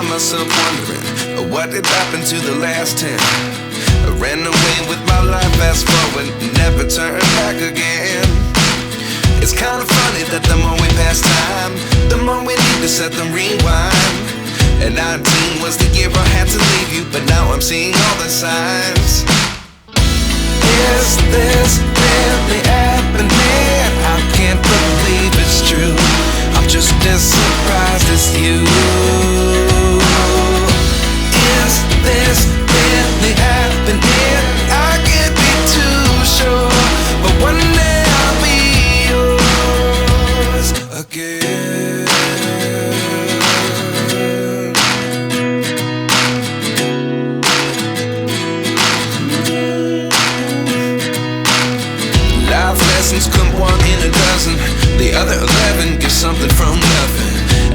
find myself wondering, what did happen to the last 10? I ran away with my life, fast forward, never turn back again. It's kinda funny that the more we pass time, the more we need to set the rewind. And 19 was the year I had to leave you, but now I'm seeing all the signs. Is this really happening? I can't believe it's true. I'm just as surprised as you. Is this really happening? I can't be too sure, but one day I'll be yours again. Life lessons come one in a dozen, the other 11 get something from nothing.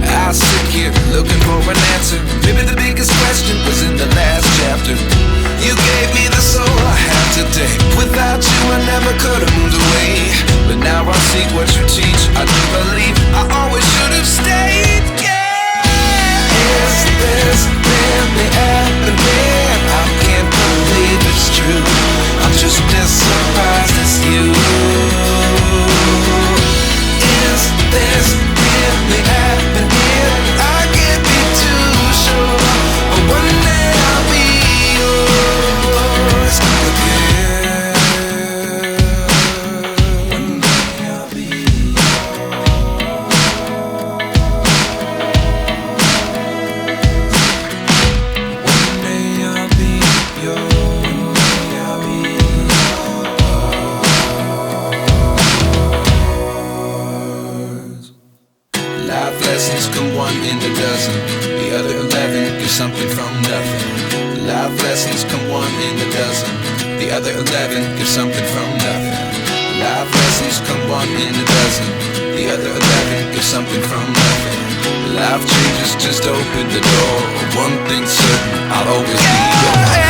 I sit here looking for an answer. Maybe the biggest question was in the last chapter. You gave me the soul I have today. Without you I never could have moved away. But now I see what you teach. I do believe I always should have stayed. Yeah. Is this really happening? I can't believe it's true. I'm just as surprised as you. Is this really happening? I can't be too sure, but one day I'll be yours again. One day I'll be yours. One day I'll be yours. I'll be yours. Life lessons come one in a dozen, the other 11 get something from nothing. Life lessons come one in a dozen, the other 11 get something from nothing. Life lessons come one in a dozen, the other 11 get something from nothing. Life changes just open the door. One thing's certain, I'll always be yours.